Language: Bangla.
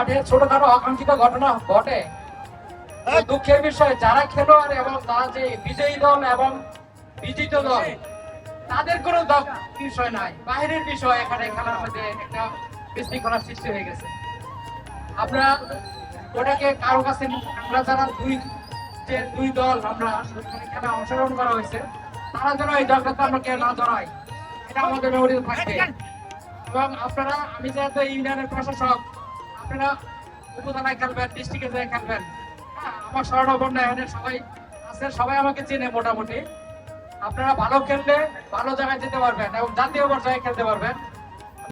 মাঠে ছোটখাটো অকাঙ্ক্ষিত ঘটনা ঘটে, দুঃখের বিষয় যারা খেলোয়াড় এবং তারা যে বিজয়ী দল এবং বিজিত দল তাদের কোনো বিষয় নাই, বাইরের বিষয় এখানে খেলার মধ্যে একটা বিশৃঙ্খলার সৃষ্টি হয়ে গেছে। আমরা ওটাকে কারো কাছে আমরা যারা দুই দল আমরা খেলা অংশগ্রহণ করা হয়েছে তারা যেন এই দলটাতে আমরা কেউ না জড়াই, এটা আমাদের মেমোরিতে থাকবে। এবং আপনারা, আমি যেহেতু ইউনিয়নের প্রশাসক, আপনারা উপজেলায় খেলবেন, ডিস্ট্রিক্টে যেয়ে খেলবেন, আমার স্মরণাপন্ন এখানে সবাই আছে, সবাই আমাকে চেনে মোটামুটি। আপনারা ভালো খেললে ভালো জায়গায় যেতে পারবেন এবং জাতীয় পর্যায়ে খেলতে পারবেন।